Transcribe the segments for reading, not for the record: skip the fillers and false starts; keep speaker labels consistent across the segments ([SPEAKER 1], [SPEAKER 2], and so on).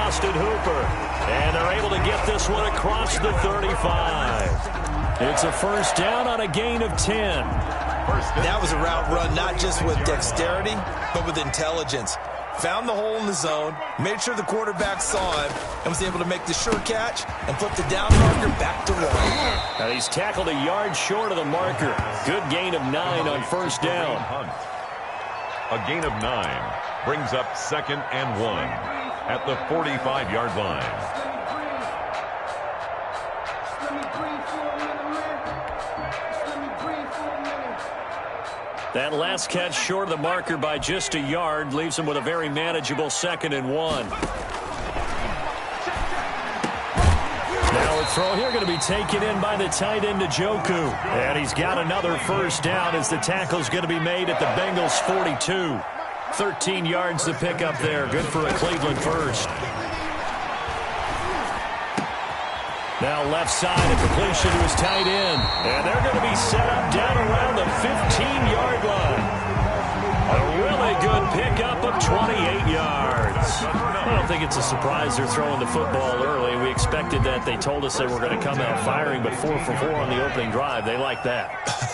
[SPEAKER 1] Austin Hooper. And they're able to get this one across the 35. It's a first down on a gain of 10.
[SPEAKER 2] That was a route run not just with dexterity, but with intelligence. Found the hole in the zone, made sure the quarterback saw him, and was able to make the sure catch and flip the down marker back to 1.
[SPEAKER 1] Now he's tackled a yard short of the marker. Good gain of 9 on first down.
[SPEAKER 3] A gain of 9 brings up 2nd and 1 at the 45-yard line.
[SPEAKER 1] That last catch short of the marker by just a yard leaves him with a very manageable 2nd and 1. Now a throw here going to be taken in by the tight end Njoku. And he's got another first down as the tackle's going to be made at the Bengals 42. 13 yards to pick up there. Good for a Cleveland first. Now left side, a completion to his tight end. And they're going to be set up down around the 15-yard line. A really good pickup of 28 yards. I don't think it's a surprise they're throwing the football early. We expected that. They told us they were going to come out firing, but 4 for 4 on the opening drive. They like that.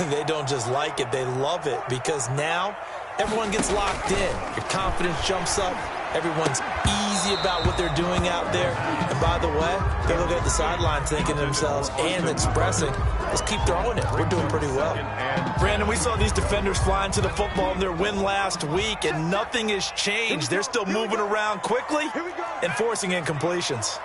[SPEAKER 2] They don't just like it, they love it, because now everyone gets locked in. Your confidence jumps up. Everyone's easy about what they're doing out there. And by the way, they look at the sideline thinking to themselves and expressing, let's keep throwing it. We're doing pretty well. Brandon, we saw these defenders flying to the football in their win last week, and nothing has changed. They're still moving around quickly and forcing incompletions.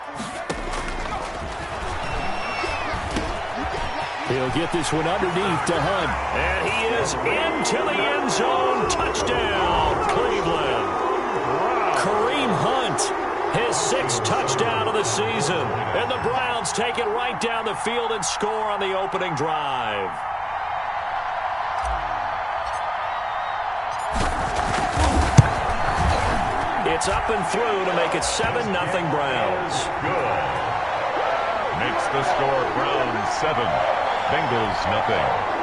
[SPEAKER 1] He'll get this one underneath to Hunt. And he is into the end zone. Touchdown, Cleveland. Kareem Hunt, his 6th touchdown of the season. And the Browns take it right down the field and score on the opening drive. It's up and through to make it 7-0 Browns.
[SPEAKER 3] Good. Makes the score Browns 7, Bengals 0.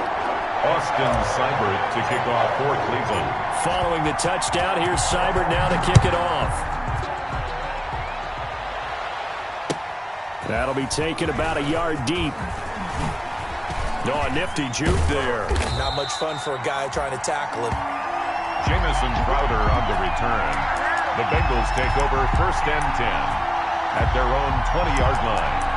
[SPEAKER 3] Austin Seibert to kick off for Cleveland.
[SPEAKER 1] Following the touchdown, here's Seibert now to kick it off. That'll be taken about a yard deep. Oh, a nifty juke there.
[SPEAKER 2] Not much fun for a guy trying to tackle him.
[SPEAKER 3] Jamison Crowder on the return. The Bengals take over 1st and 10 at their own 20-yard line.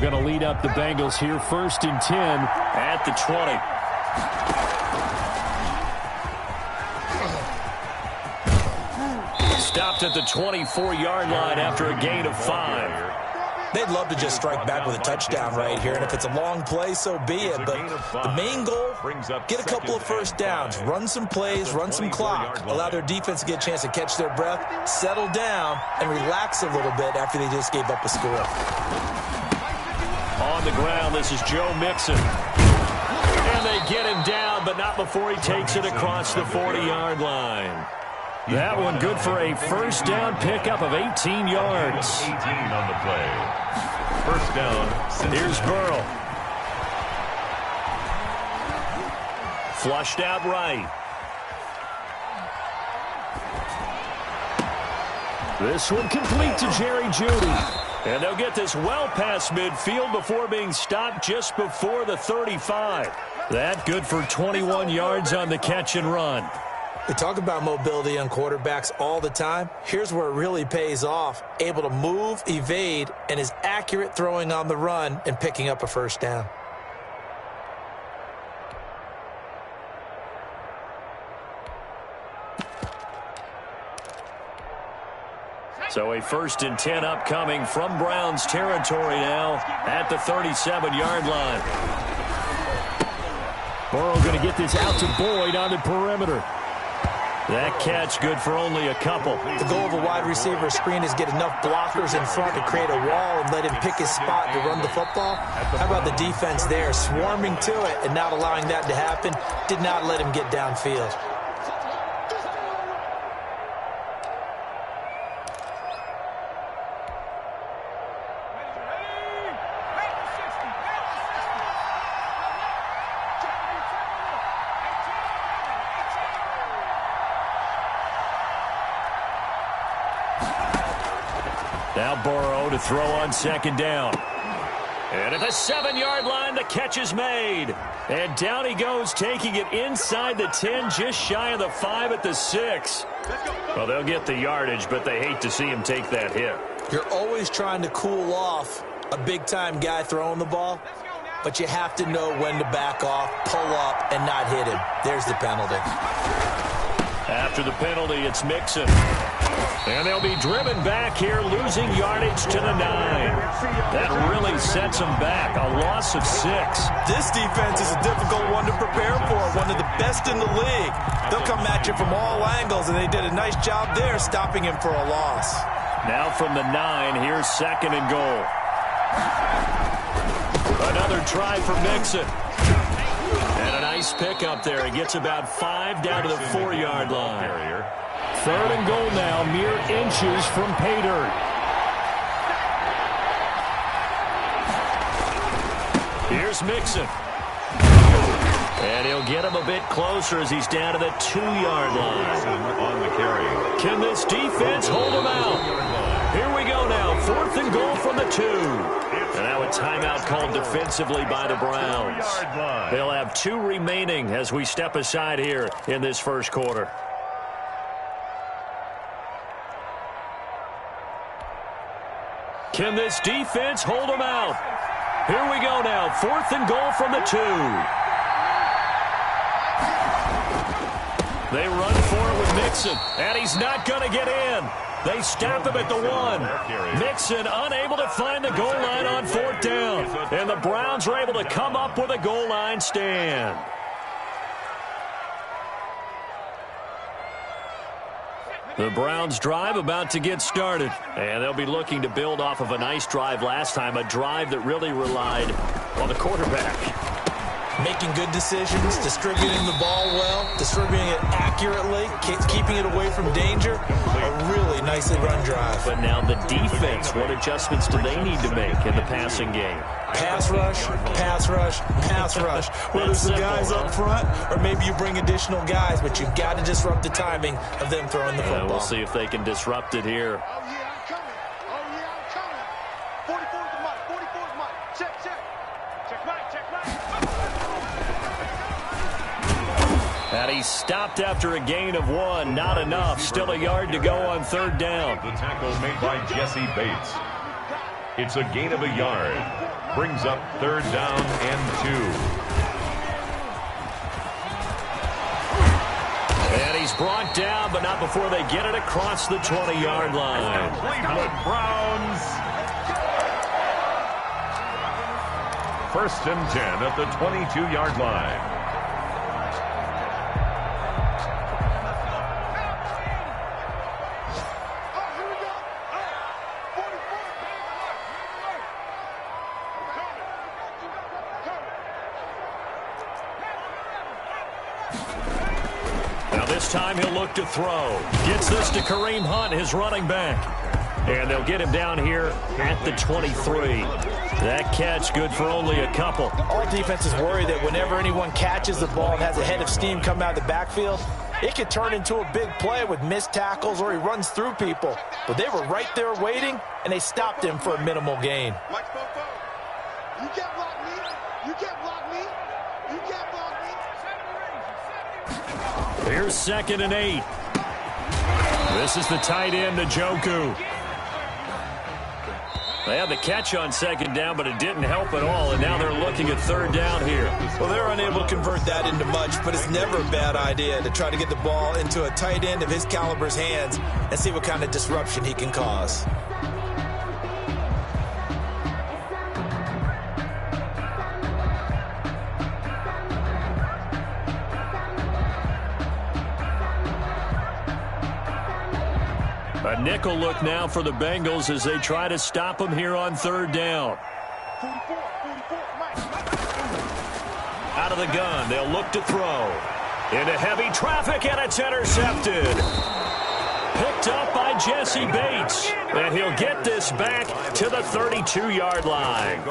[SPEAKER 1] Going to lead up the Bengals here, 1st and 10 at the 20. Stopped at the 24-yard line after a gain of 5.
[SPEAKER 2] They'd love to just strike back with a touchdown right here, and if it's a long play, so be it. But the main goal, get a couple of first downs, run some plays, run some clock, allow their defense to get a chance to catch their breath, settle down, and relax a little bit after they just gave up a score.
[SPEAKER 1] On the ground, this is Joe Mixon. And they get him down, but not before he takes it across the 40-yard line. That one good for a first down pickup of 18 yards.
[SPEAKER 3] 18 on the play. First down.
[SPEAKER 1] Here's Burrow. Flushed out right. This one complete to Jerry Jeudy. And they'll get this well past midfield before being stopped just before the 35. That good for 21 yards on the catch and run.
[SPEAKER 2] We talk about mobility on quarterbacks all the time. Here's where it really pays off. Able to move, evade, and is accurate throwing on the run and picking up a first down.
[SPEAKER 1] So a 1st and 10 upcoming from Browns territory now at the 37-yard line. Burrow going to get this out to Boyd on the perimeter. That catch good for only a couple.
[SPEAKER 2] The goal of a wide receiver screen is get enough blockers in front to create a wall and let him pick his spot to run the football. How about the defense there, swarming to it and not allowing that to happen? Did not let him get downfield.
[SPEAKER 1] Now Burrow to throw on second down. And at the 7-yard line, the catch is made. And down he goes, taking it inside the 10, just shy of the 5 at the 6. Well, they'll get the yardage, but they hate to see him take that hit.
[SPEAKER 2] You're always trying to cool off a big-time guy throwing the ball, but you have to know when to back off, pull up, and not hit him. There's the penalty.
[SPEAKER 1] After the penalty, it's Mixon. And they'll be driven back here, losing yardage to the 9. That really sets them back, a loss of 6.
[SPEAKER 2] This defense is a difficult one to prepare for, one of the best in the league. They'll come at you from all angles, and they did a nice job there stopping him for a loss.
[SPEAKER 1] Now from the 9, here's second and goal. Another try for Mixon. And a nice pickup there. He gets about 5 down to the 4-yard line. Third and goal now, mere inches from pay dirt. Here's Mixon. And he'll get him a bit closer as he's down to the 2-yard line.
[SPEAKER 3] On the carry.
[SPEAKER 1] Can this defense hold him out? Here we go now, 4th and goal from the 2. And now a timeout called defensively by the Browns. They'll have 2 remaining as we step aside here in this first quarter. Can this defense hold them out? Here we go now, 4th and goal from the 2. They run for it with Mixon, and he's not going to get in. They stop him at the 1. Mixon unable to find the goal line on 4th down, and the Browns are able to come up with a goal line stand. The Browns drive about to get started, and they'll be looking to build off of a nice drive last time, a drive that really relied on the quarterback.
[SPEAKER 2] Making good decisions, distributing the ball well, distributing it accurately, keeping it away from danger. A really nicely run drive.
[SPEAKER 1] But now the defense, what adjustments do they need to make in the passing game?
[SPEAKER 2] Pass rush, pass rush, pass rush. Whether it's the guys up front or maybe you bring additional guys, but you've got to disrupt the timing of them throwing the football.
[SPEAKER 1] We'll see if they can disrupt it here.
[SPEAKER 4] Oh, yeah, I'm coming. Oh, yeah, I'm coming. 44's the mic. 44's mic. Check, check. Check right, check right.
[SPEAKER 1] And he's stopped after a gain of 1. Not enough. Still a yard to go on 3rd down.
[SPEAKER 3] The tackle made by Jesse Bates. It's a gain of a yard. Brings up 3rd down and 2.
[SPEAKER 1] And he's brought down, but not before they get it across the 20-yard line.
[SPEAKER 3] Cleveland Browns. 1st and 10 at the 22-yard line.
[SPEAKER 1] This time he'll look to throw. Gets this to Kareem Hunt, his running back. And they'll get him down here at the 23. That catch good for only a couple.
[SPEAKER 2] All defenses worry that whenever anyone catches the ball and has a head of steam come out of the backfield, it could turn into a big play with missed tackles or he runs through people. But they were right there waiting, and they stopped him for a minimal gain.
[SPEAKER 4] You can't block me. You can't block me. You can't block me.
[SPEAKER 1] Here's 2nd and 8. This is the tight end, Njoku. They had the catch on 2nd down, but it didn't help at all, and now they're looking at 3rd down here.
[SPEAKER 2] Well, they're unable to convert that into much, but it's never a bad idea to try to get the ball into a tight end of his caliber's hands and see what kind of disruption he can cause.
[SPEAKER 1] A nickel look now for the Bengals as they try to stop him here on 3rd down.
[SPEAKER 4] 44, Mike.
[SPEAKER 1] Out of the gun, they'll look to throw. Into heavy traffic, and it's intercepted. Picked up by Jesse Bates. And he'll get this back to the 32-yard line.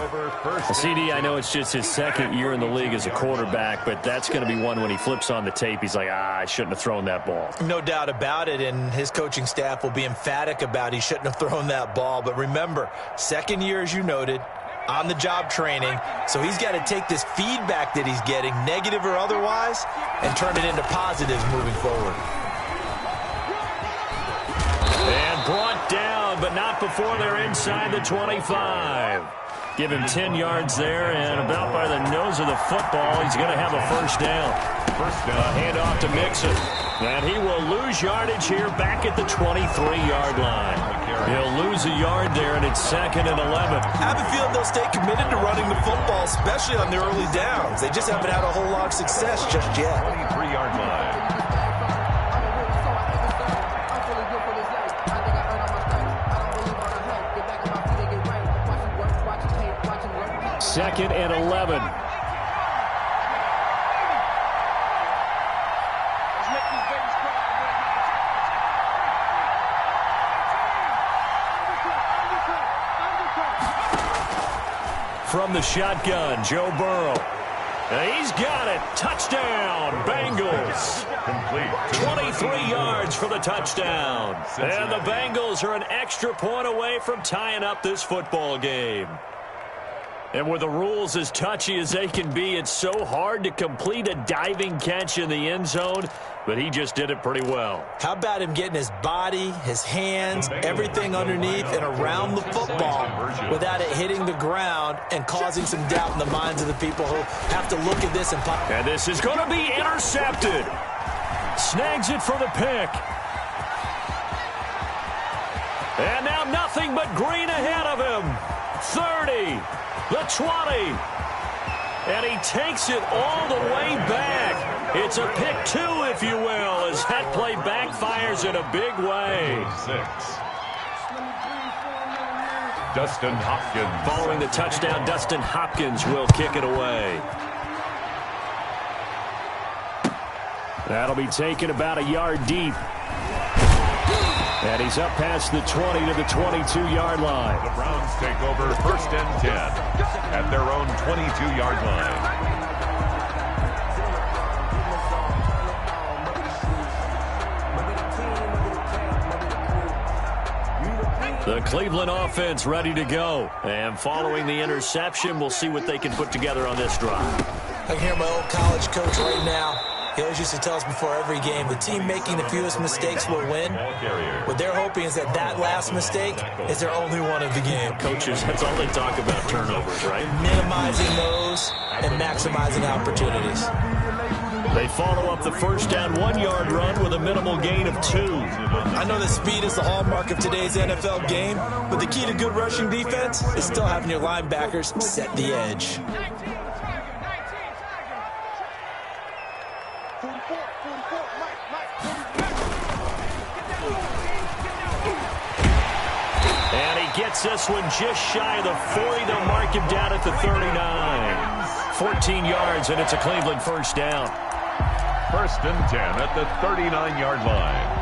[SPEAKER 1] CD, I know it's just his second year in the league as a quarterback, but that's going to be one when he flips on the tape, he's like, I shouldn't have thrown that ball.
[SPEAKER 2] No doubt about it, and his coaching staff will be emphatic about he shouldn't have thrown that ball. But remember, second year, as you noted, on-the-job training, so he's got to take this feedback that he's getting, negative or otherwise, and turn it into positives moving forward.
[SPEAKER 1] And brought down, but not before they're inside the 25. Give him 10 yards there, and about by the nose of the football, he's going to have a first down. Handoff to Mixon. And he will lose yardage here back at the 23-yard line. He'll lose a yard there, and it's 2nd and 11.
[SPEAKER 2] I have a feeling they'll stay committed to running the football, especially on their early downs. They just haven't had a whole lot of success just yet.
[SPEAKER 3] 23-yard line.
[SPEAKER 1] 2nd and 11. From the shotgun, Joe Burrow. And he's got it. Touchdown, Bengals.
[SPEAKER 3] Complete.
[SPEAKER 1] 23 yards for the touchdown. And the Bengals are an extra point away from tying up this football game. And with the rules as touchy as they can be, it's so hard to complete a diving catch in the end zone, but he just did it pretty well.
[SPEAKER 2] How about him getting his body, his hands, everything underneath and around the football without it hitting the ground and causing some doubt in the minds of the people who have to look at this
[SPEAKER 1] and this is going to be intercepted. Snags it for the pick. And now nothing but green ahead of him. 30. The 20. And he takes it all the way back. It's a pick two, if you will, as that play backfires in a big way.
[SPEAKER 3] 6. Dustin Hopkins.
[SPEAKER 1] Following the touchdown, Dustin Hopkins will kick it away. That'll be taken about a yard deep. And he's up past the 20 to the 22-yard line.
[SPEAKER 3] The Browns take over 1st and 10 at their own 22-yard line.
[SPEAKER 1] The Cleveland offense ready to go. And following the interception, we'll see what they can put together on this drive.
[SPEAKER 2] I can hear my old college coach right now. He always used to tell us before every game, the team making the fewest mistakes will win. What they're hoping is that that last mistake is their only one of the game.
[SPEAKER 1] Coaches, that's all they talk about, turnovers, right?
[SPEAKER 2] Minimizing those and maximizing opportunities.
[SPEAKER 1] They follow up the first down 1-yard run with a minimal gain of 2.
[SPEAKER 2] I know that speed is the hallmark of today's NFL game, but the key to good rushing defense is still having your linebackers set the edge.
[SPEAKER 1] And he gets this one just shy of the 40. They'll mark him down at the 39. 14 yards, and it's a Cleveland first down.
[SPEAKER 3] 1st and 10 at the 39-yard line.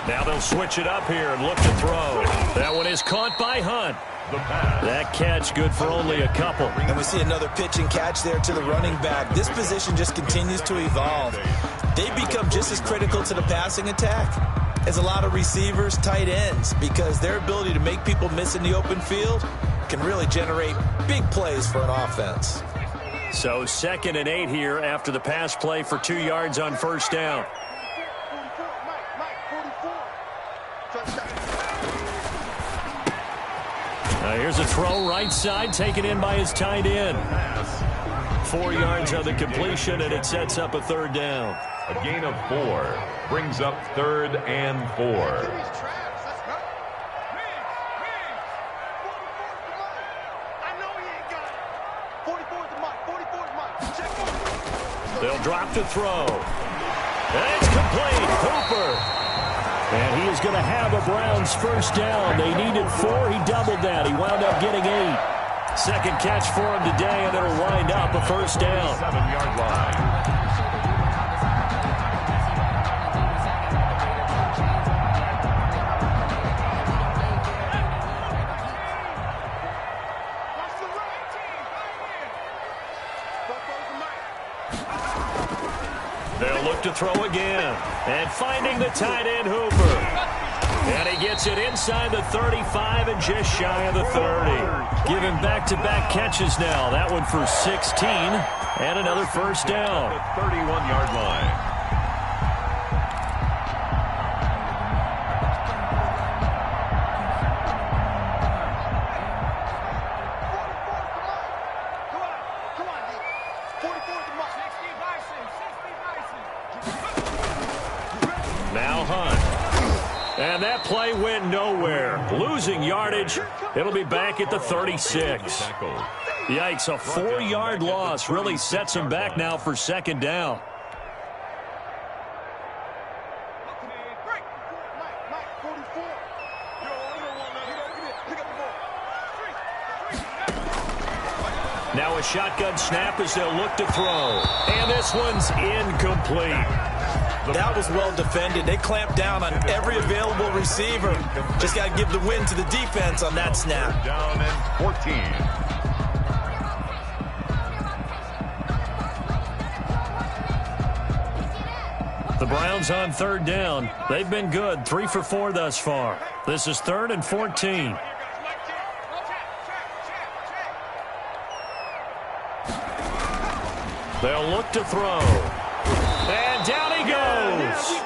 [SPEAKER 1] Now they'll switch it up here and look to throw. That one is caught by Hunt. That catch good for only a couple.
[SPEAKER 2] And we see another pitch and catch there to the running back. This position just continues to evolve. They become just as critical to the passing attack as a lot of receivers, tight ends, because their ability to make people miss in the open field can really generate big plays for an offense.
[SPEAKER 1] So 2nd and 8 here after the pass play for 2 yards on first down. Here's a throw right side taken in by his tight end. 4 yards on the completion, and it sets up a 3rd down.
[SPEAKER 3] A gain of 4 brings up 3rd and 4.
[SPEAKER 4] 44 is the mic. 44 is mine. Check one.
[SPEAKER 1] They'll drop to throw. And it's complete. Hooper. And he is going to have a Browns first down. They needed 4. He doubled that. He wound up getting 8. Second catch for him today, and it'll wind up a first down.
[SPEAKER 3] 7-yard line.
[SPEAKER 1] They'll look to throw again. And finding the tight end, Hooper. And he gets it inside the 35 and just shy of the 30. Giving back-to-back catches now. That one for 16 and another first down.
[SPEAKER 3] The 31-yard line.
[SPEAKER 1] Now Hunt. And that play went nowhere. Losing yardage. It'll be back at the 36. Yikes, a 4-yard loss really sets him back now for second down. Now a shotgun snap as they'll look to throw. And this one's incomplete.
[SPEAKER 2] That was well defended. They clamped down on every available receiver. Just got to give the win to the defense on that snap.
[SPEAKER 3] Down and 14.
[SPEAKER 1] The Browns on third down. They've been good, 3 for 4 thus far. This is 3rd and 14. They'll look to throw. And down he goes.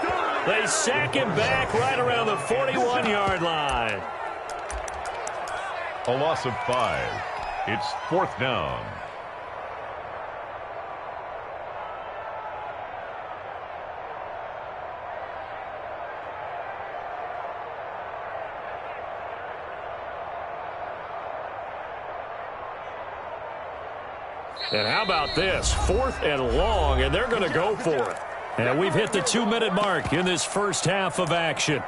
[SPEAKER 1] They sack him back right around the 41-yard line.
[SPEAKER 3] A loss of 5. It's 4th down.
[SPEAKER 1] And how about this? 4th and long, and they're going to go for it. And we've hit the 2-minute mark in this first half of action.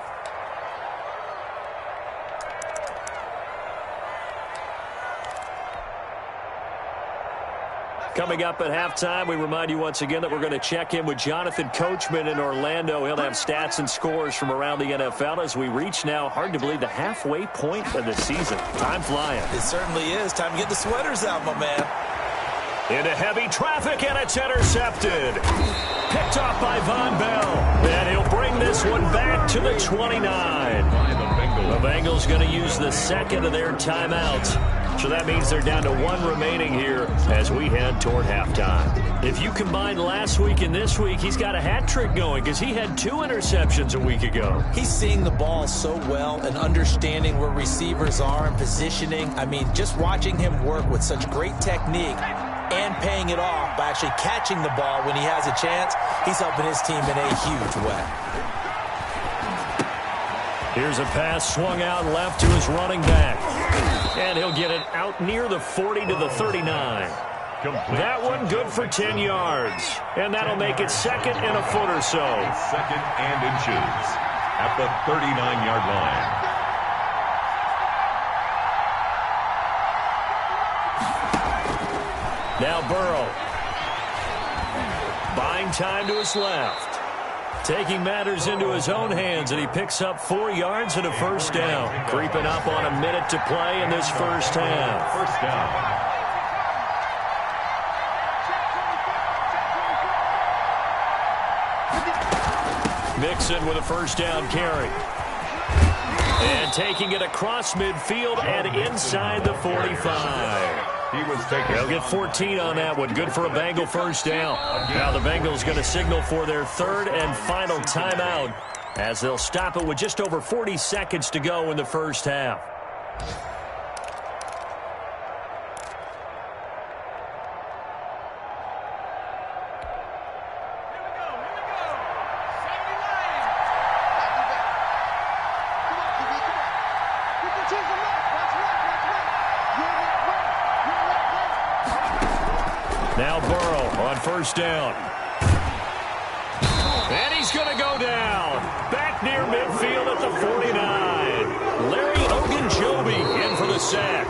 [SPEAKER 1] Coming up at halftime, we remind you once again that we're going to check in with Jonathan Coachman in Orlando. He'll have stats and scores from around the NFL as we reach now, hard to believe, the halfway point of the season. Time flying.
[SPEAKER 2] It certainly is. Time to get the sweaters out, my man.
[SPEAKER 1] Into heavy traffic, and it's intercepted. Picked off by Von Bell. And he'll bring this one back to the 29. The Bengals going to use the second of their timeouts. So that means they're down to 1 remaining here as we head toward halftime. If you combine last week and this week, he's got a hat trick going because he had 2 interceptions a week ago.
[SPEAKER 2] He's seeing the ball so well and understanding where receivers are and positioning. I mean, just watching him work with such great technique and paying it off by actually catching the ball when he has a chance, he's helping his team in a huge way.
[SPEAKER 1] Here's a pass swung out left to his running back. And he'll get it out near the 40 to the 39. That one good for 10 yards. And that'll make it 2nd and a foot or so.
[SPEAKER 3] 2nd and inches at the 39-yard line.
[SPEAKER 1] Now Burrow. Buying time to his left. Taking matters into his own hands, and he picks up 4 yards and a first down. Creeping up on a minute to play in this first half.
[SPEAKER 3] First down.
[SPEAKER 1] Mixon with a first down carry. And taking it across midfield and inside the 45. They'll get 14 on that one. Good for a Bengal first down. Now the Bengals going to signal for their 3rd and final timeout as they'll stop it with just over 40 seconds to go in the first half. Now Burrow on first down. And he's going to go down. Back near midfield at the 49. Larry Ogunjobi in for the sack.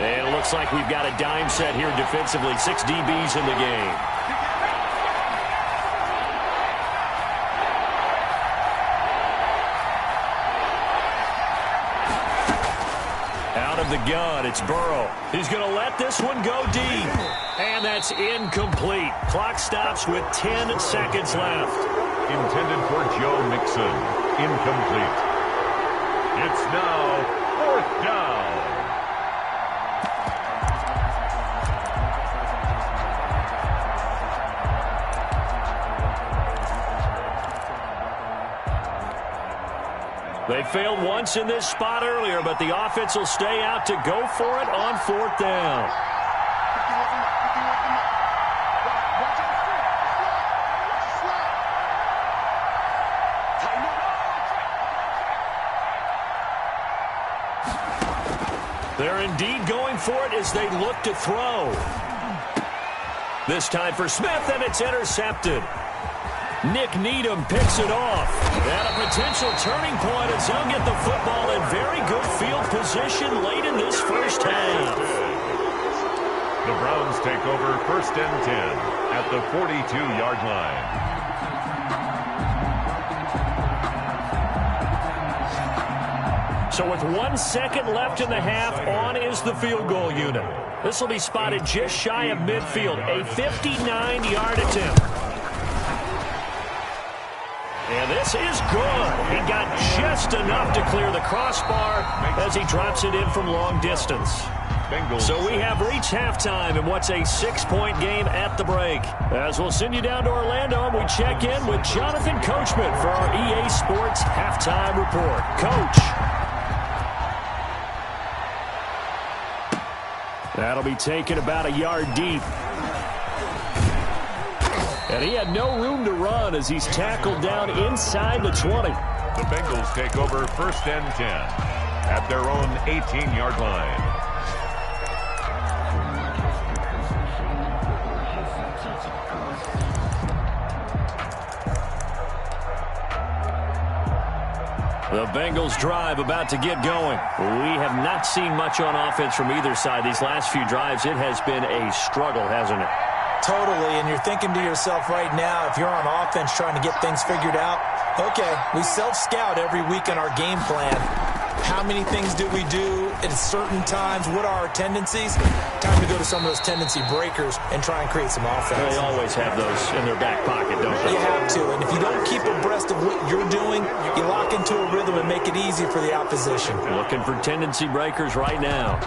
[SPEAKER 1] And it looks like we've got a dime set here defensively. 6 DBs in the game. Out of the gun, it's Burrow. He's going to let this one go deep. And that's incomplete. Clock stops with 10 seconds left.
[SPEAKER 3] Intended for Joe Mixon. Incomplete. It's now 4th down.
[SPEAKER 1] They failed once in this spot earlier, but the offense will stay out to go for it on 4th down. They're indeed going for it as they look to throw. This time for Smith, and it's intercepted. Nick Needham picks it off. And a potential turning point as he'll get the football in very good field position late in this first half.
[SPEAKER 3] The Browns take over 1st and 10 at the 42-yard line.
[SPEAKER 1] So with 1 second left in the half, on is the field goal unit. This will be spotted just shy of midfield, a 59-yard attempt. And this is good. He got just enough to clear the crossbar as he drops it in from long distance. So we have reached halftime in what's a 6-point game at the break. As we'll send you down to Orlando, and we check in with Jonathan Coachman for our EA Sports Halftime Report. Coach. That'll be taken about a yard deep. And he had no room to run as he's tackled down inside the 20.
[SPEAKER 3] The Bengals take over 1st and 10 at their own 18-yard line.
[SPEAKER 1] The Bengals drive about to get going. We have not seen much on offense from either side. These last few drives, it has been a struggle, hasn't it?
[SPEAKER 2] Totally, and you're thinking to yourself right now, if you're on offense trying to get things figured out, okay, we self-scout every week in our game plan. How many things do we do at certain times? What are our tendencies? Time to go to some of those tendency breakers and try and create some offense.
[SPEAKER 1] They always have those in their back pocket, don't they?
[SPEAKER 2] You have to, and if you don't keep abreast of what you're doing, you lock into a rhythm and make it easy for the opposition.
[SPEAKER 1] Looking for tendency breakers right now.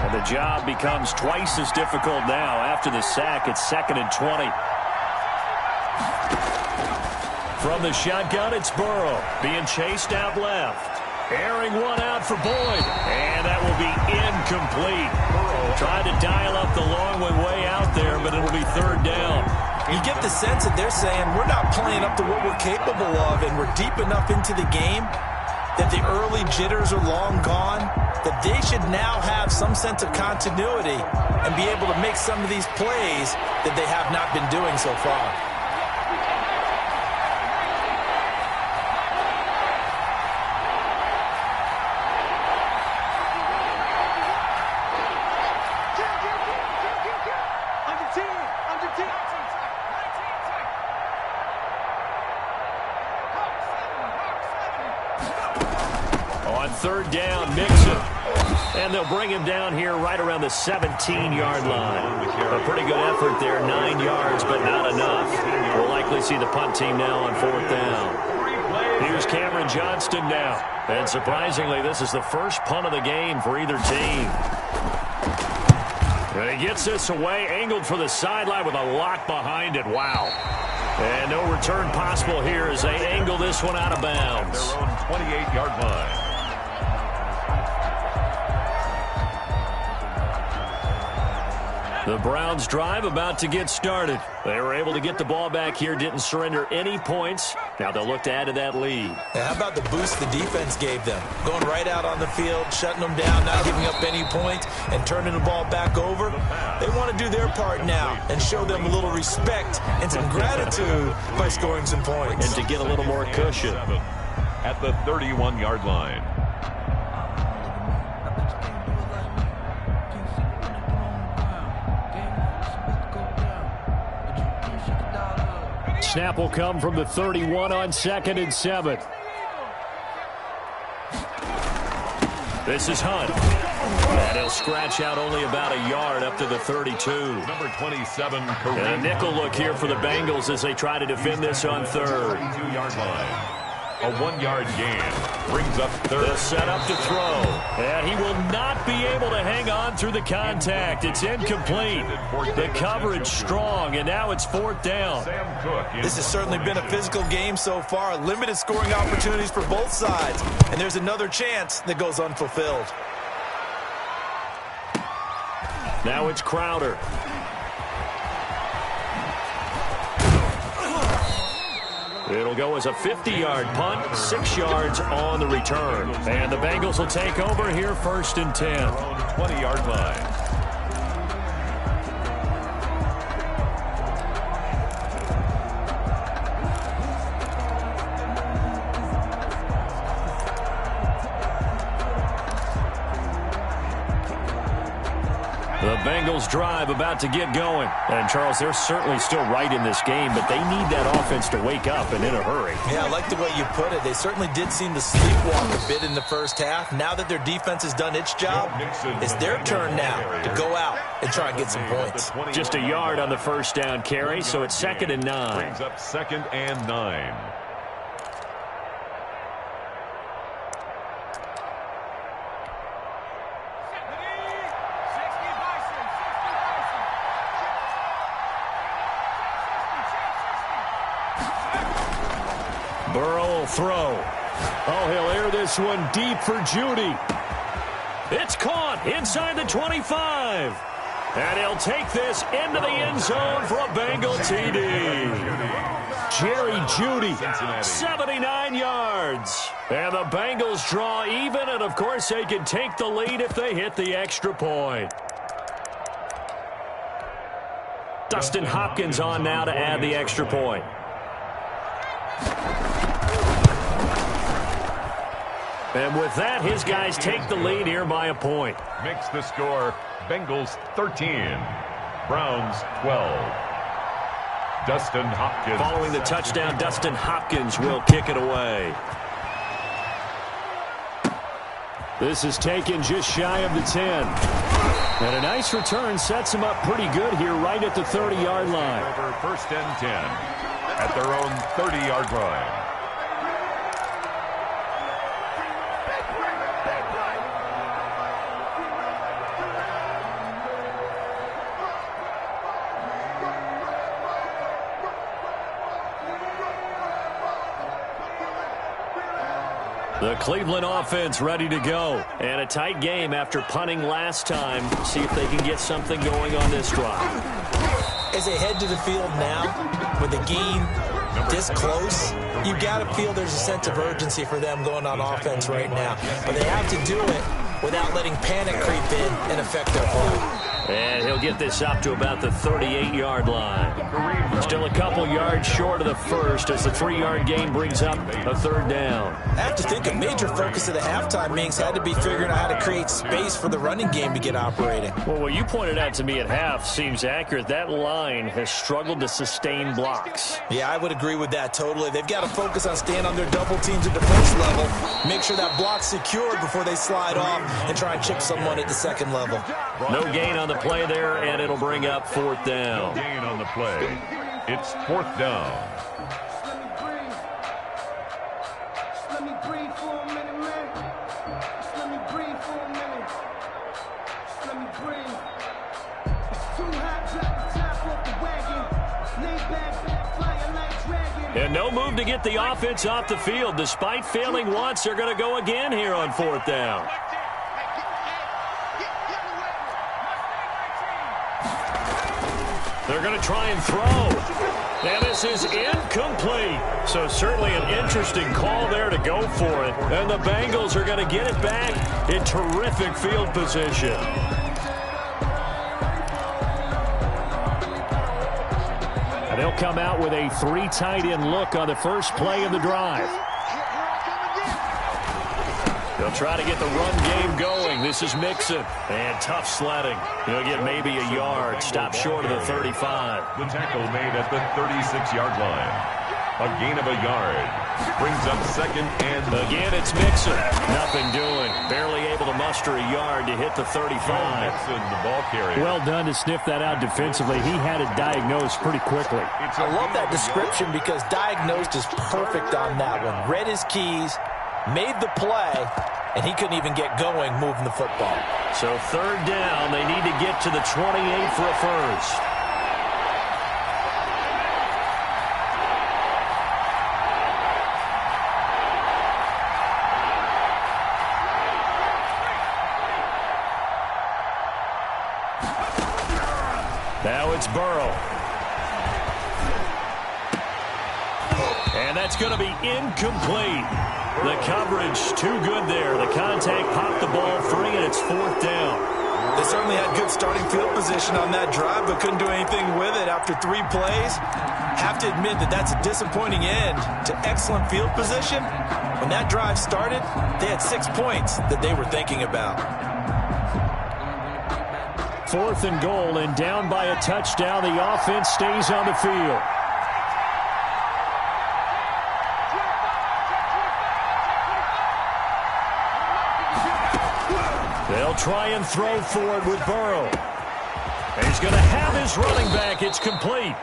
[SPEAKER 1] And the job becomes twice as difficult now. After the sack, it's 2nd and 20. From the shotgun, it's Burrow being chased out left. Airing one out for Boyd. And that will be incomplete. Burrow tried to dial up the long way out there, but it'll be 3rd down.
[SPEAKER 2] You get the sense that they're saying we're not playing up to what we're capable of, and we're deep enough into the game that the early jitters are long gone, that they should now have some sense of continuity and be able to make some of these plays that they have not been doing so far.
[SPEAKER 1] On 3rd down, Mixon. And they'll bring him down here right around the 17-yard line. A pretty good effort there, 9 yards, but not enough. We'll likely see the punt team now on 4th down. Here's Cameron Johnston now. And surprisingly, this is the first punt of the game for either team. And he gets this away, angled for the sideline with a lock behind it. Wow. And no return possible here as they angle this one out of bounds.
[SPEAKER 3] Their own 28-yard line.
[SPEAKER 1] The Browns drive about to get started. They were able to get the ball back here, didn't surrender any points. Now they'll look to add to that lead.
[SPEAKER 2] Now, how about the boost the defense gave them? Going right out on the field, shutting them down, not giving up any points, and turning the ball back over. They want to do their part now and show them a little respect and some gratitude by scoring some points.
[SPEAKER 1] And to get a little more cushion.
[SPEAKER 3] At the 31-yard line.
[SPEAKER 1] Snap will come from the 31 on 2nd and 7. This is Hunt. And he'll scratch out only about a yard up to the 32.
[SPEAKER 3] Number 27,
[SPEAKER 1] And a nickel look here for the Bengals as they try to defend this on 3rd.
[SPEAKER 3] 32-yard line. A 1-yard gain brings up 3rd.
[SPEAKER 1] They'll set up to throw. And he will not be able to hang on through the contact. It's incomplete. The coverage strong, and now it's 4th down.
[SPEAKER 3] Sam Cook.
[SPEAKER 2] This has certainly been a physical game so far. Limited scoring opportunities for both sides. And there's another chance that goes unfulfilled.
[SPEAKER 1] Now it's Crowder. It'll go as a 50-yard punt, 6 yards on the return. And the Bengals will take over here 1st and 10.
[SPEAKER 3] 20-yard line.
[SPEAKER 1] The Bengals drive about to get going. And, Charles, they're certainly still right in this game, but they need that offense to wake up and in a hurry.
[SPEAKER 2] Yeah, I like the way you put it. They certainly did seem to sleepwalk a bit in the first half. Now that their defense has done its job, it's their turn now to go out and try and get some points.
[SPEAKER 1] Just a yard on the 1st down carry, so it's 2nd and 9.
[SPEAKER 3] Brings up 2nd and 9.
[SPEAKER 1] Burrow will throw. Oh, he'll air this one deep for Judy. It's caught inside the 25. And he'll take this into the end zone for a Bengal TD. Jerry Judy, 79 yards. And the Bengals draw even, and of course they can take the lead if they hit the extra point. Dustin Hopkins on now to add the extra point. And with that, his guys take the lead here by a point.
[SPEAKER 3] Makes the score Bengals 13, Browns 12. Dustin Hopkins.
[SPEAKER 1] Following the touchdown, Dustin Hopkins will kick it away. This is taken just shy of the 10. And a nice return sets him up pretty good here right at the 30-yard line.
[SPEAKER 3] Over 1st and 10 at their own 30-yard line.
[SPEAKER 1] The Cleveland offense ready to go. And a tight game after punting last time. See if they can get something going on this drive.
[SPEAKER 2] As they head to the field now, with the game this close, you've got to feel there's a sense of urgency for them going on offense right now. But they have to do it without letting panic creep in and affect their play.
[SPEAKER 1] And he'll get this up to about the 38-yard line. Still a couple yards short of the first as the 3-yard gain brings up a 3rd down.
[SPEAKER 2] I have to think a major focus of the halftime meetings had to be figuring out how to create space for the running game to get operating.
[SPEAKER 1] Well, what you pointed out to me at half seems accurate. That line has struggled to sustain blocks.
[SPEAKER 2] Yeah, I would agree with that totally. They've got to focus on staying on their double teams at the first level, make sure that block's secured before they slide off and try and chip someone at the 2nd level.
[SPEAKER 1] No gain on the play there, and it'll bring up 4th down.
[SPEAKER 3] No gain on the play. It's 4th down.
[SPEAKER 4] Let me breathe for a minute, man. Let me breathe for a minute. Let me breathe. It's too hot, drop the top off the wagon. Lay back, fire like dragon.
[SPEAKER 1] And no move to get the offense off the field. Despite failing once, they're going to go again here on 4th down. They're going to try and throw. And this is incomplete. So certainly an interesting call there to go for it. And the Bengals are going to get it back in terrific field position. And they'll come out with a 3 tight end look on the first play of the drive. They'll try to get the run game going. This is Mixon. And tough sledding. He'll get maybe a yard. Stop short of the 35.
[SPEAKER 3] The tackle made at the 36-yard line. A gain of a yard. Brings up second and...
[SPEAKER 1] Again, it's Mixon. Nothing doing. Barely able to muster a yard to hit the 35.
[SPEAKER 3] Mixon, the ball carrier.
[SPEAKER 1] Well done to sniff that out defensively. He had it diagnosed pretty quickly.
[SPEAKER 2] I love that description because diagnosed is perfect on that one. Read his keys, made the play, and he couldn't even get going moving the football.
[SPEAKER 1] So third down, they need to get to the 28 for a first. Now it's Burrow. And that's going to be incomplete. The coverage too good there. The contact popped the ball free, and it's fourth down.
[SPEAKER 2] They certainly had good starting field position on that drive, but couldn't do anything with it after 3 plays. Have to admit that that's a disappointing end to excellent field position. When that drive started, they had 6 points that they were thinking about.
[SPEAKER 1] 4th and goal, and down by a touchdown. The offense stays on the field. They'll try and throw for it with Burrow. And he's going to have his running back. It's complete.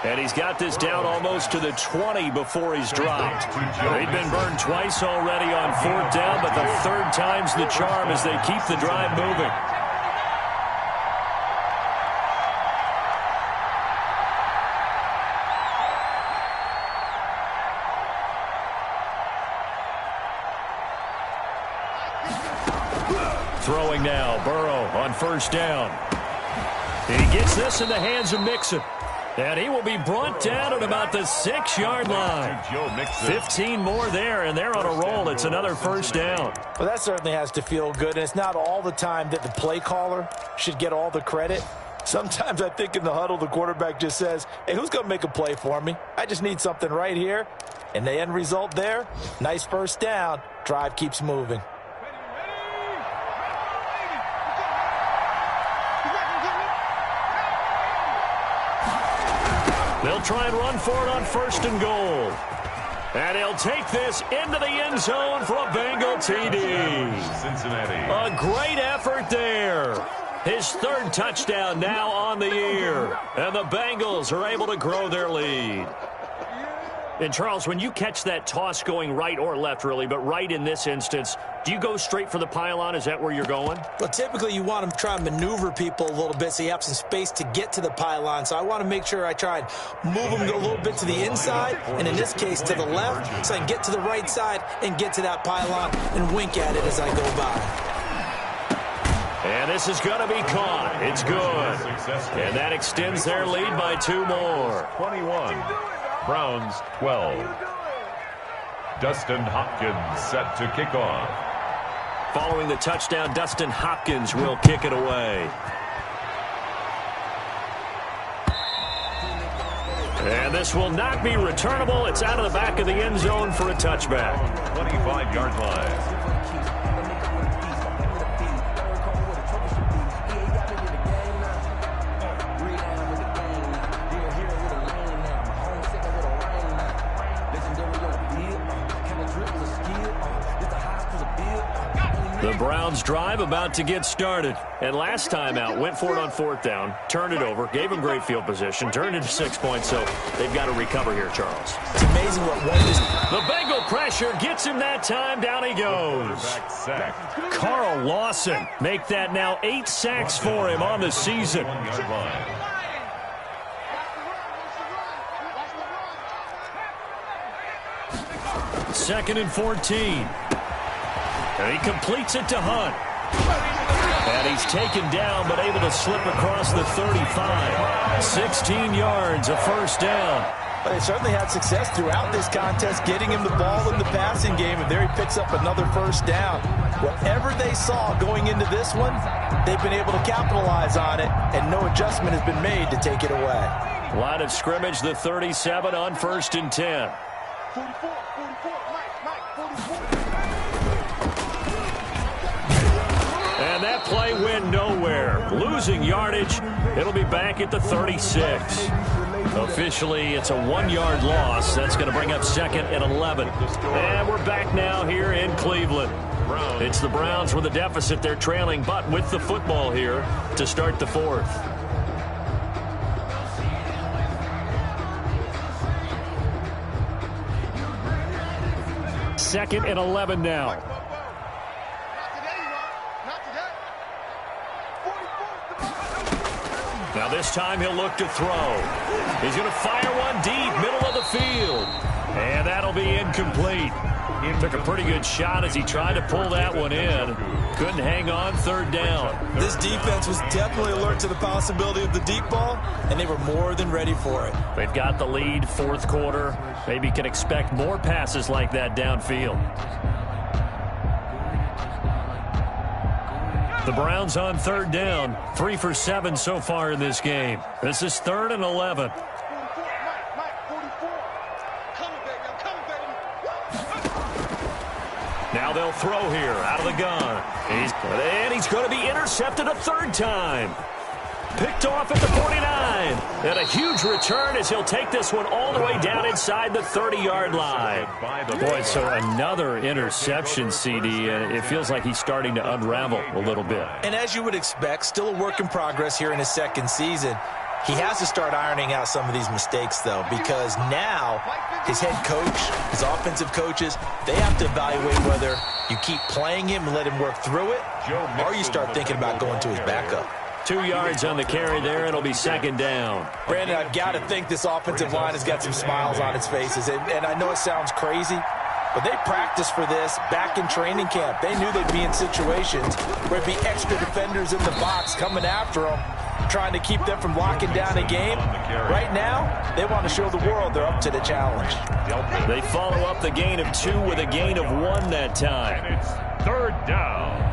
[SPEAKER 1] And he's got this down almost to the 20 before he's dropped. They've been burned twice already on 4th down, but the 3rd time's the charm as they keep the drive moving. Throwing now, Burrow on 1st down. He gets this in the hands of Mixon. And he will be brought down at about the 6-yard line. 15 more there, and they're on a roll. It's another 1st down.
[SPEAKER 2] Well, that certainly has to feel good, and it's not all the time that the play caller should get all the credit. Sometimes I think in the huddle, the quarterback just says, hey, who's going to make a play for me? I just need something right here. And the end result there, nice 1st down. Drive keeps moving.
[SPEAKER 1] They'll try and run for it on 1st and goal. And he'll take this into the end zone for a Bengal TD.
[SPEAKER 3] Cincinnati.
[SPEAKER 1] A great effort there. His 3rd touchdown now on the year. And the Bengals are able to grow their lead. And, Charles, when you catch that toss going right or left, really, but right in this instance, do you go straight for the pylon? Is that where you're going?
[SPEAKER 2] Well, typically you want to try and maneuver people a little bit so you have some space to get to the pylon. So I want to make sure I try and move them a little bit to the inside, and in this case to the left, so I can get to the right side and get to that pylon and wink at it as I go by.
[SPEAKER 1] And this is going to be caught. It's good. And that extends their lead by 2 more.
[SPEAKER 3] 21. Browns 12. Dustin Hopkins set to kick off.
[SPEAKER 1] Following the touchdown, Dustin Hopkins will kick it away. And this will not be returnable. It's out of the back of the end zone for a touchback.
[SPEAKER 3] 25-yard line.
[SPEAKER 1] The Browns drive about to get started. And last time out, went for it on 4th down, turned it over, gave them great field position, turned into 6 points, so they've got to recover here, Charles.
[SPEAKER 2] It's amazing what one is.
[SPEAKER 1] The Bengal pressure gets him that time. Down he goes. Carl Lawson make that now 8 sacks for him on the season.
[SPEAKER 3] 1-yard line. Second
[SPEAKER 1] and 14. And he completes it to Hunt. And he's taken down, but able to slip across the 35. 16 yards, a first down.
[SPEAKER 2] But they certainly had success throughout this contest, getting him the ball in the passing game, and there he picks up another first down. Whatever they saw going into this one, they've been able to capitalize on it, and no adjustment has been made to take it away.
[SPEAKER 1] Line of scrimmage, the 37 on 1st and 10.
[SPEAKER 4] 44, Mike, 44.
[SPEAKER 1] And that play went nowhere. Losing yardage. It'll be back at the 36. Officially, it's a 1-yard loss. That's going to bring up 2nd and 11. And we're back now here in Cleveland. It's the Browns with a deficit. They're trailing, but with the football here to start the 4th. Second and 11 now. Now this time he'll look to throw. He's going to fire one deep, middle of the field. And that'll be incomplete. He took a pretty good shot as he tried to pull that one in. Couldn't hang on, 3rd down.
[SPEAKER 2] This defense was definitely alert to the possibility of the deep ball, and they were more than ready for it.
[SPEAKER 1] They've got the lead, 4th quarter. Maybe can expect more passes like that downfield. The Browns on 3rd down, 3 for 7 so far in this game. This is 3rd and 11. Now they'll throw here out of the gun. He's going to be intercepted a 3rd time. Picked off at the 49. And a huge return as he'll take this one all the way down inside the 30-yard line. Boy, so another interception, CD, and it feels like he's starting to unravel a little bit.
[SPEAKER 2] And as you would expect, still a work in progress here in his 2nd season. He has to start ironing out some of these mistakes, though, because now his head coach, his offensive coaches, they have to evaluate whether you keep playing him and let him work through it, or you start thinking about going to his backup.
[SPEAKER 1] 2 yards on the carry there. It'll be 2nd down.
[SPEAKER 2] Brandon, I've got to think this offensive line has got some smiles on its faces. And I know it sounds crazy, but they practiced for this back in training camp. They knew they'd be in situations where there'd be extra defenders in the box coming after them, trying to keep them from locking down a game. Right now, they want to show the world they're up to the challenge.
[SPEAKER 1] They follow up the gain of 2 with a gain of 1 that time.
[SPEAKER 3] And it's 3rd down.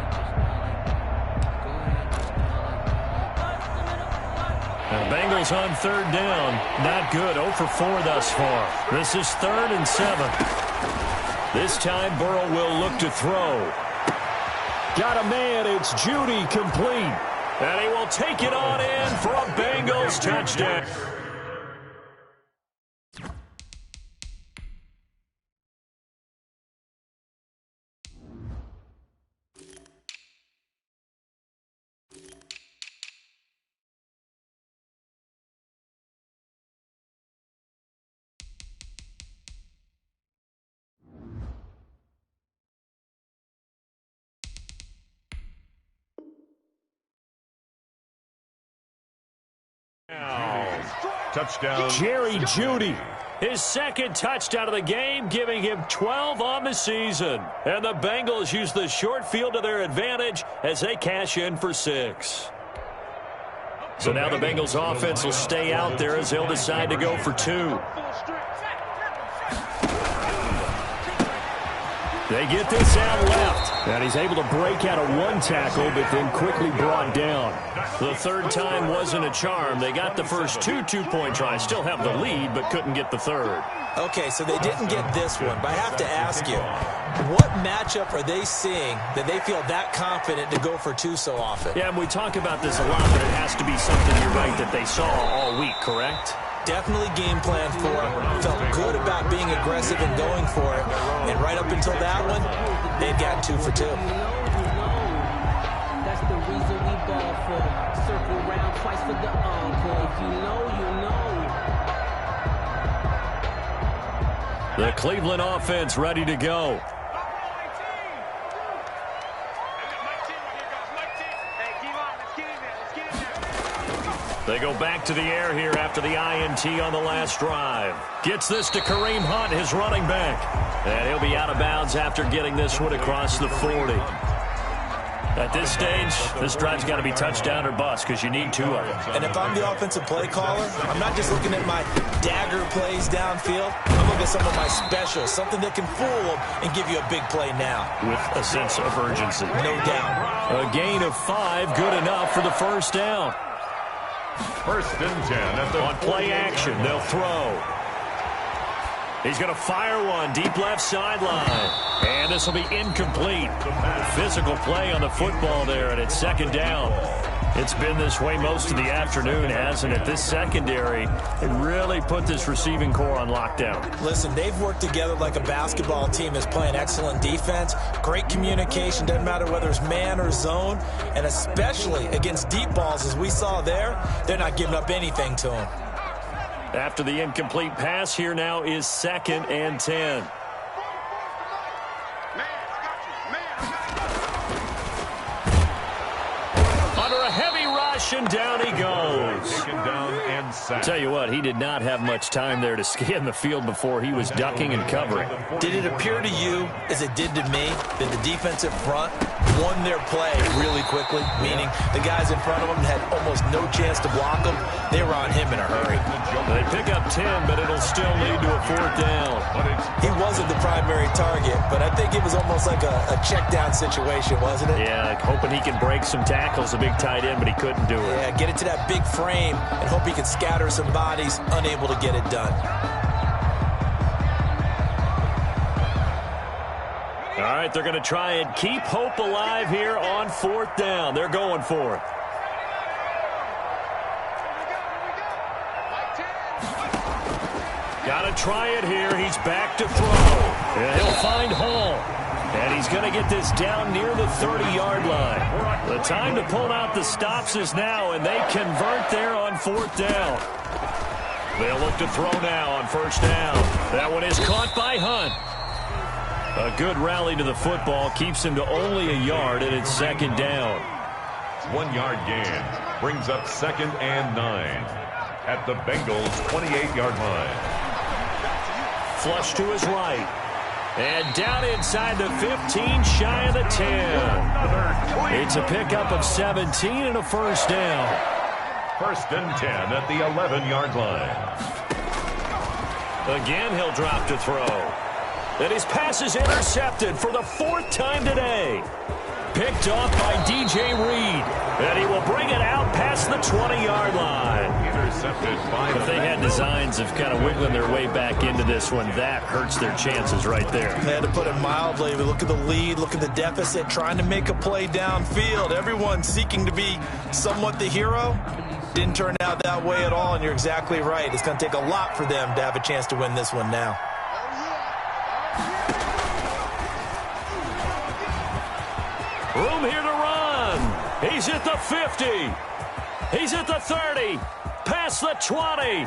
[SPEAKER 1] The Bengals on 3rd down. Not good. 0 for 4 thus far. This is 3rd and 7. This time Burrow will look to throw. Got a man. It's Judy complete. And he will take it on in for a Bengals touchdown.
[SPEAKER 3] Touchdown.
[SPEAKER 1] Jerry Jeudy, his 2nd touchdown of the game, giving him 12 on the season. And the Bengals use the short field to their advantage as they cash in for 6. So now the Bengals offense will stay out there as they'll decide to go for 2. They get this out left. And he's able to break out of 1 tackle, but then quickly brought down. The 3rd time wasn't a charm. They got the first 2 two-point tries. Still have the lead, but couldn't get the 3rd.
[SPEAKER 2] Okay, so they didn't get this one, but I have to ask you, what matchup are they seeing that they feel that confident to go for 2 so often?
[SPEAKER 1] Yeah, and we talk about this a lot, but it has to be something, you're right, that they saw all week, correct?
[SPEAKER 2] Definitely game plan for it. Felt good about being aggressive and going for it. And right up until that one, they've gotten 2 for 2.
[SPEAKER 5] That's the reason we ball for. Circle round twice for the encore. If you know, you know.
[SPEAKER 1] The Cleveland offense ready to go. They go back to the air here after the INT on the last drive. Gets this to Kareem Hunt, his running back. And he'll be out of bounds after getting this one across the 40. At this stage, this drive's got to be touchdown or bust because you need 2 of them.
[SPEAKER 2] And if I'm the offensive play caller, I'm not just looking at my dagger plays downfield. I'm looking at some of my specials, something that can fool them and give you a big play now.
[SPEAKER 1] With a sense of urgency.
[SPEAKER 2] No doubt.
[SPEAKER 1] A gain of 5, good enough for the first down.
[SPEAKER 3] First and 10 at the
[SPEAKER 1] On play action, they'll throw. He's going to fire one deep left sideline. And this will be incomplete. Physical play on the football there, and it's second down. It's been this way most of the afternoon, hasn't it? This secondary, it really put this receiving core on lockdown.
[SPEAKER 2] Listen, they've worked together like a basketball team that's playing excellent defense, great communication, doesn't matter whether it's man or zone, and especially against deep balls, as we saw there, they're not giving up anything to them.
[SPEAKER 1] After the incomplete pass, here now is 2nd and 10. Under a heavy rush, and down he goes.
[SPEAKER 3] taken down and sacked.
[SPEAKER 1] Tell you what, he did not have much time there to scan the field before he was ducking and covering.
[SPEAKER 2] Did it appear to you, as it did to me, that the defensive front won their play really quickly? Meaning the guys in front of him had almost no chance to block him. They were on him in a hurry.
[SPEAKER 1] They pick up 10, but it'll still lead to a 4th down.
[SPEAKER 2] He wasn't the primary target, but I think it was almost like a check down situation, wasn't it?
[SPEAKER 1] Yeah, hoping he can break some tackles, a big tight end, but he couldn't do it.
[SPEAKER 2] Yeah, get it to that big frame and hope he can scatter some bodies, unable to get it done.
[SPEAKER 1] All right, they're going to try and keep hope alive here on 4th down. They're going for it. Got to try it here. He's back to throw. And he'll find Hall. And he's going to get this down near the 30-yard line. The time to pull out the stops is now, and they convert there on 4th down. They'll look to throw now on 1st down. That one is caught by Hunt. A good rally to the football keeps him to only a yard, and it's 2nd down.
[SPEAKER 3] 1 yard gain brings up 2nd and 9 at the Bengals' 28-yard line.
[SPEAKER 1] Flush to his right. And down inside the 15, shy of the 10. It's a pickup of 17 and a 1st down.
[SPEAKER 3] 1st and 10 at the 11-yard line.
[SPEAKER 1] Again, he'll drop to throw. And his pass is intercepted for the 4th time today. Picked off by DJ Reed. And he will bring it out past the 20-yard line.
[SPEAKER 3] Intercepted by
[SPEAKER 1] If they had designs of kind of wiggling their way back into this one, that hurts their chances right there.
[SPEAKER 2] They had to put it mildly. We look at the lead, look at the deficit, trying to make a play downfield. Everyone seeking to be somewhat the hero. Didn't turn out that way at all, and you're exactly right. It's going to take a lot for them to have a chance to win this one now.
[SPEAKER 1] Room here to run. He's at the 50. He's at the 30. Past the 20.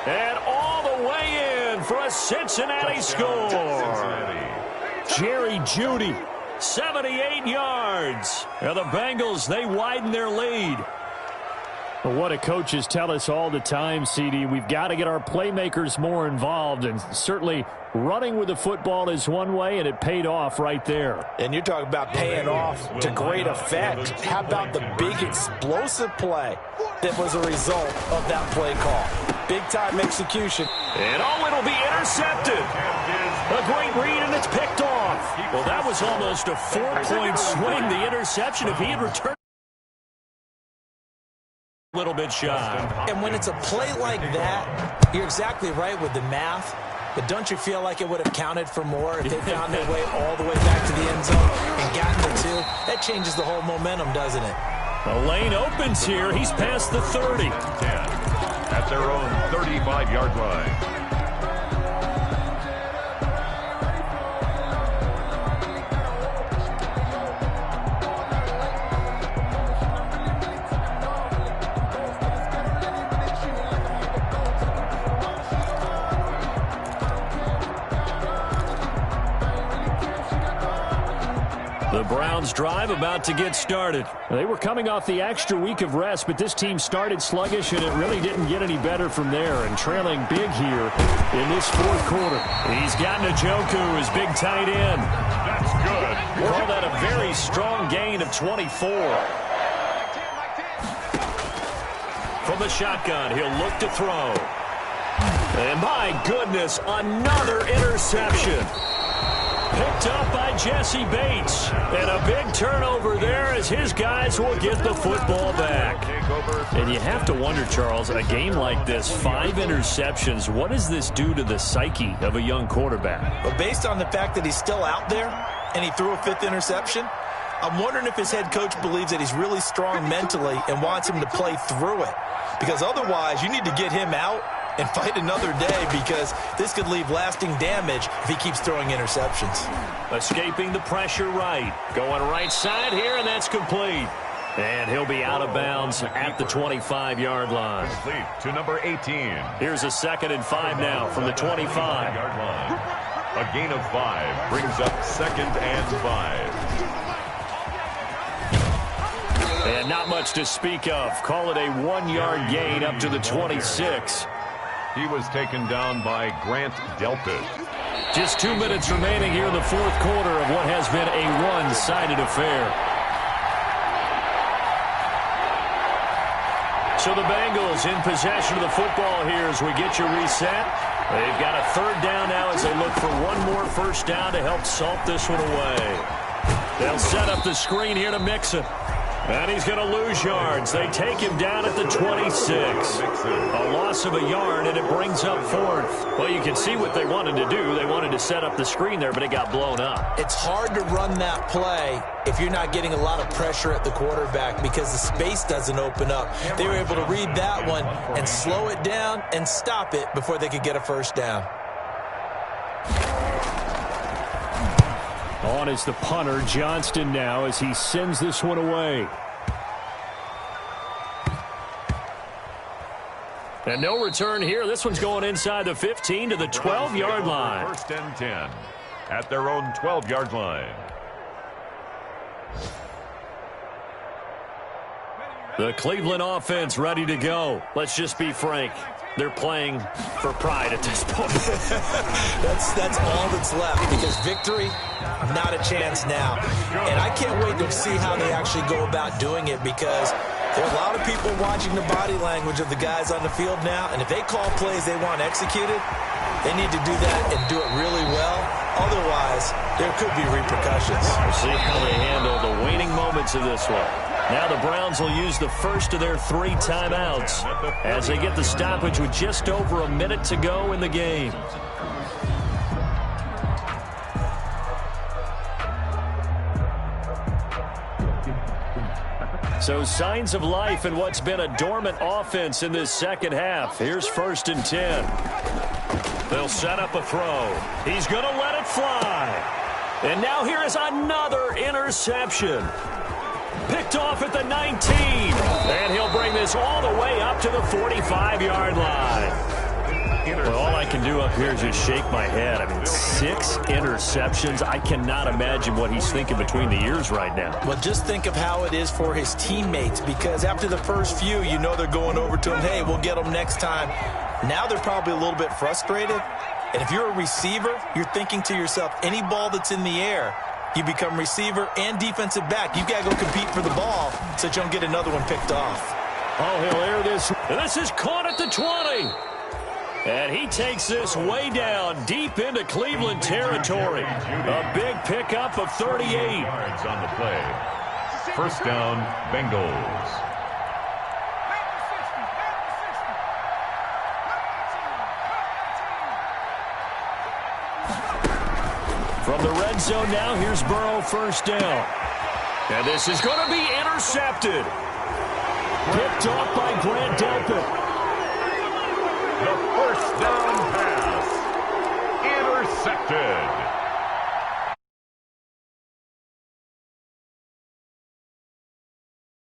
[SPEAKER 1] And all the way in for a Cincinnati score. Jerry Jeudy, 78 yards. And the Bengals, they widen their lead. Well, what do coaches tell us all the time, CD? We've got to get our playmakers more involved, and certainly running with the football is one way, and it paid off right there.
[SPEAKER 2] And you're talking about paying off to great effect. How about the big explosive play that was a result of that play call? Big-time execution.
[SPEAKER 1] And it'll be intercepted. A great read, and it's picked off. Well, that was almost a 4-point swing, the interception. If he had returned a little bit shy.
[SPEAKER 2] And when it's a play like that, you're exactly right with the math. But don't you feel like it would have counted for more if they found their way all the way back to the end zone and gotten the 2? That changes the whole momentum, doesn't it?
[SPEAKER 1] The lane opens here. He's past the 30.
[SPEAKER 3] 10 at their own 35-yard line.
[SPEAKER 1] The Browns drive about to get started. They were coming off the extra week of rest, but this team started sluggish, and it really didn't get any better from there, and trailing big here in this 4th quarter. He's got Njoku, his big tight end.
[SPEAKER 3] That's good.
[SPEAKER 1] Call that a very strong gain of 24. From the shotgun, he'll look to throw. And my goodness, another interception. Picked up by Jesse Bates. And a big turnover there as his guys will get the football back. And you have to wonder, Charles, a game like this, 5 interceptions, what does this do to the psyche of a young quarterback?
[SPEAKER 2] But based on the fact that he's still out there and he threw a 5th interception, I'm wondering if his head coach believes that he's really strong mentally and wants him to play through it. Because otherwise, you need to get him out and fight another day, because this could leave lasting damage if he keeps throwing interceptions.
[SPEAKER 1] Escaping the pressure right. Going right side here, and that's complete. And he'll be out of bounds at the 25-yard line.
[SPEAKER 3] Complete to number 18.
[SPEAKER 1] Here's a 2nd and 5 now from the 25.
[SPEAKER 3] Yard line. A gain of 5 brings up 2nd and 5.
[SPEAKER 1] And not much to speak of. Call it a 1-yard gain up to the 26.
[SPEAKER 3] He was taken down by Grant Delpit.
[SPEAKER 1] Just 2 minutes remaining here in the 4th quarter of what has been a one-sided affair. So the Bengals in possession of the football here as we get you reset. They've got a 3rd down now as they look for one more 1st down to help salt this one away. They'll set up the screen here to Mixon. And he's going to lose yards. They take him down at the 26. A loss of a yard, and it brings up 4th. Well, you can see what they wanted to do. They wanted to set up the screen there, but it got blown up.
[SPEAKER 2] It's hard to run that play if you're not getting a lot of pressure at the quarterback because the space doesn't open up. They were able to read that one and slow it down and stop it before they could get a 1st down.
[SPEAKER 1] On is the punter, Johnston, now as he sends this one away. And no return here. This one's going inside the 15 to the 12-yard line.
[SPEAKER 3] 1st and 10 at their own 12-yard line.
[SPEAKER 1] The Cleveland offense ready to go. Let's just be frank. They're playing for pride at this point.
[SPEAKER 2] That's all that's left, because victory, not a chance now. And I can't wait to see how they actually go about doing it, because there are a lot of people watching the body language of the guys on the field now, and if they call plays they want executed, they need to do that and do it really well. Otherwise, there could be repercussions.
[SPEAKER 1] We'll see how they handle the waning moments of this one. Now the Browns will use the first of their 3 timeouts as they get the stoppage with just over a minute to go in the game. So signs of life in what's been a dormant offense in this second half. Here's 1st and 10. They'll set up a throw. He's going to let it fly. And now here is another interception. Picked off at the 19. And he'll bring this all the way up to the 45-yard line. Well, all I can do up here is just shake my head. I mean, 6 interceptions. I cannot imagine what he's thinking between the ears right now.
[SPEAKER 2] Well, just think of how it is for his teammates, because after the first few, you know they're going over to him, hey, we'll get them next time. Now they're probably a little bit frustrated. And if you're a receiver, you're thinking to yourself, any ball that's in the air, you become receiver and defensive back. You've got to go compete for the ball so that you don't get another one picked off.
[SPEAKER 1] Oh, he'll air this. And this is caught at the 20. And he takes this way down deep into Cleveland territory. A big pickup of 38.
[SPEAKER 3] Yards on the play. 1st down, Bengals.
[SPEAKER 1] From the red zone now, here's Burrow, 1st down. And this is going to be intercepted. Picked off by Grant Delpit.
[SPEAKER 3] The 1st down pass. Intercepted.